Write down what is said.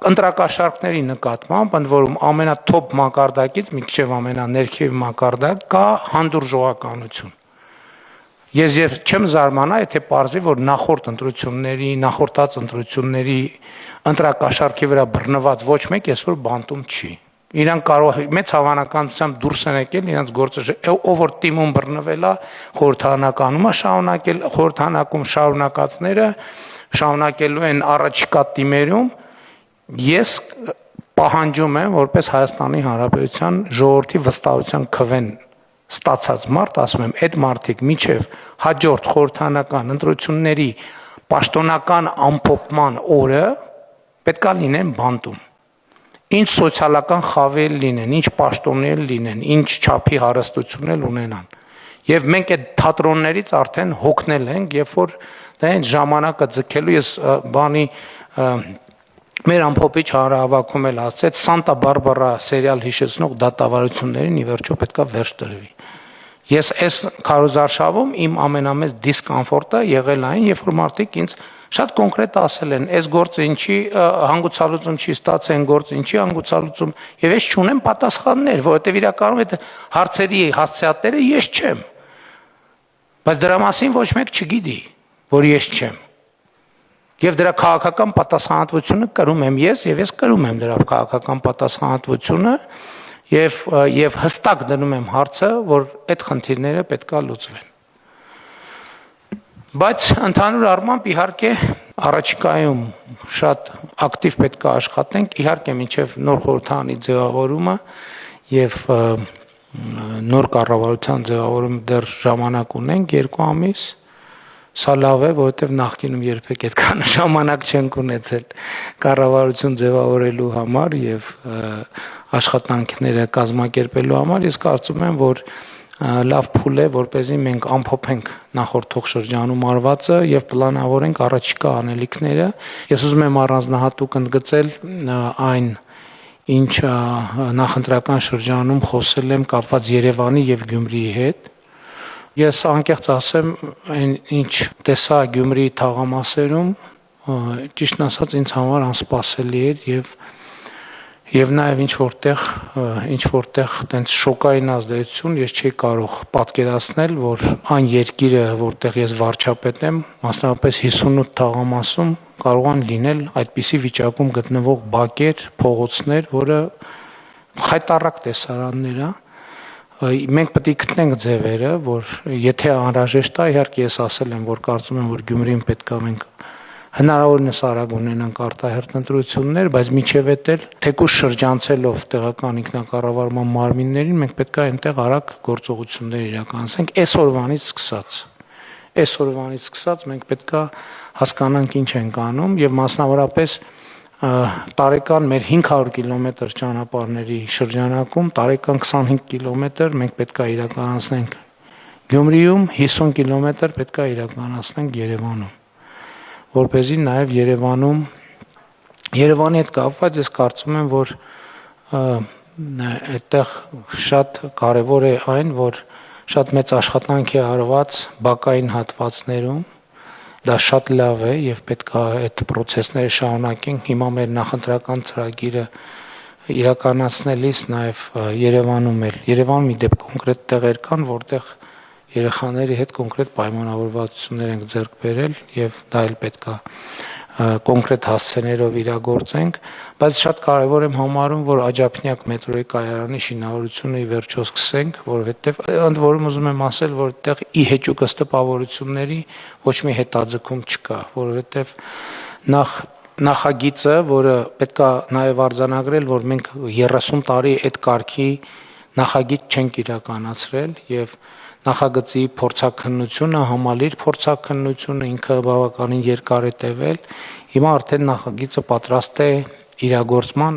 Ընտրակաշառքների նկատմամբ, ընդ որում ամենաթոփ մակարդակից մինչև ամենաներքև մակարդակ կա հանդուրժողականություն։ Ես չեմ զարմանա, եթե պարզվի, որ նախորդած ընտրությունների ընտրակաշառքի վրա բռնված ոչ մեկ այսօր բանտում չի։ Իրանք կարող մեծ հավանականությամբ դուրս են եկել իրենց գործը, ով որ տիմում բռնվել է, խորհրդանականում է շարունակել, խորհրդանակում շարունակածները շարունակելու են առաջիկա տիմերում։ Ես պահանջում եմ, որպես Հայաստանի Հանրապետության ժողովրդի վստահության քվեն ստացած մարդ, ասում եմ, այդ մարդիկ միջև հաջորդ խորհրդանական ընտրությունների պաշտոնական ամփոփման օրը պետք է լինեն բանտում։ Ինչ սոցիալական խավեր լինեն, ինչ պաշտոններ լինեն, ինչ չափի հարստություն էլ ունենան։ Եվ մենք այդ թատրոններից արդեն հոգնել ենք, երբ որ այդ ժամանակը ձգելու ես բանի մեր ամփոփիչ հանրահավաքում էլ ասեց Սանտա Բարբարա սերիալ հիշեցնող դատավարություններին ի վերջո պետքա վերջ տրվի։ Ես այս քարոզարշավում իմ ամենամեծ դիսկոմֆորտը եղել այն, երբ որ մարդիկ ինձ շատ կոնկրետ ասել են, այս գործը ինչի հանգուցալուծում չի ստացել, այն գործը ինչի հանգուցալուծում, եւ ես չունեմ պատասխաններ, որովհետեւ իրականում այդ հարցերի հասցեատերը ես չեմ։ Բայց դրա մասին ոչ մեկ չգիտի, որ ես չեմ։ Եվ դրա քաղաքական պատասխանատվությունը կրում եմ ես, եւ ես կրում եմ դրա քաղաքական պատասխանատվությունը եւ հստակ դնում եմ հարցը, որ այդ խնդիրները պետքա լուծվեն։ Բայց ընդհանուր առմամբ իհարկե առաջիկայում շատ ակտիվ պետք է աշխատենք, իհարկե մինչև նոր խորհրդարանի ձևավորումը եւ նոր կառավարության ձևավորումը դեռ ժամանակ ունենք 2 ամիս։ Սա լավ է, որովհետեւ նախկինում երբեք այդքան ժամանակ չենք ունեցել կառավարություն ձևավորելու համար եւ աշխատանքները կազմակերպելու համար։ Ես կարծում եմ, որ լավ փուլ է, որպեսզի մենք ամփոփենք նախորդող շրջանում արվածը եւ պլանավորենք առաջիկա անելիքները։ Ես ուզում եմ առանձնահատուկ ընդգծել այն, ինչ նախընտրական շրջանում խոսել եմ կապված Երևանի եւ Գյումրիի հետ։ Ես անկեղծ ասեմ, այն ինչ տեսա Գյումրիի թաղամասերում, ճիշտն ասած ինձ համար անսպասելի էր եւ նաեւ ինչ որտեղ տենց շոկային ազդեցություն ես չի կարող պատկերացնել, որ այն երկիրը, որտեղ ես վարչապետ եմ, մասնավորապես 58 թաղամասում կարող են լինել այդպիսի վիճակում գտնվող բակեր, փողոցներ, որը խայտառակ տեսարաններ է։ Մենք պետք է գտնենք ձևերը, որ եթե անհրաժեշտ է, իհարկե ես ասել եմ, որ կարծում եմ, որ Գյումրին պետք է մենք հնարավորինս արագ ունենանք արտահերթ ընտրություններ, բայց միջև էդ էլ թեկուզ շրջանցելով տեղական ինքնակառավարման մարմիններին, մենք պետք է այնտեղ արագ գործողություններ իրականացնենք այսօրվանից սկսած մենք պետք է հասկանանք ինչ ենք անում եւ մասնավորապես տարեկան մեր 500 կիլոմետր ճանապարհների շրջանակում տարեկան 25 կիլոմետր մենք պետք է իրականացնենք Գյումրիում, 50 կիլոմետր պետք է իրականացնենք Երևանում, որպեսզի նաև Երևանի հետ կապված ես կարծում եմ, որ այդտեղ շատ կարևոր է այն, որ շատ մեծ աշխատանք է արված բակային հատվածներում, դա շատ լավ է եւ պետք է այդ process-ները շարունակենք։ Հիմա մեր նախընտրական ծրագիրը իրականացնելիս նաեւ Երևանում մի դեպք կոնկրետ տեղեր կան, որտեղ երեխաների հետ կոնկրետ պայմանավորվածություններ ենք ձեռք բերել եւ դա էլ պետք է կոնկրետ հասցեներով իրագործենք, բայց շատ կարեւոր եմ համարում, որ Աջափնյակ մետրոյի կայարանի շինարարությունը ի վերջո սկսենք, որովհետեւ ընդ որում ուզում եմ ասել, որ այդտեղ ի հեճուկ ըստպավորությունների ոչ մի հետաձգում չկա, որովհետեւ նախագիծը, որը պետք է նաեւ արձանագրել, որ մենք 30 տարի այդ կարգի նախագիծ չենք իրականացրել եւ նախագծի փորձաքննությունը, համալիր փորձաքննությունը ինքը բավականին երկար է տևել։ Հիմա արդեն նախագիծը պատրաստ է իրագործման,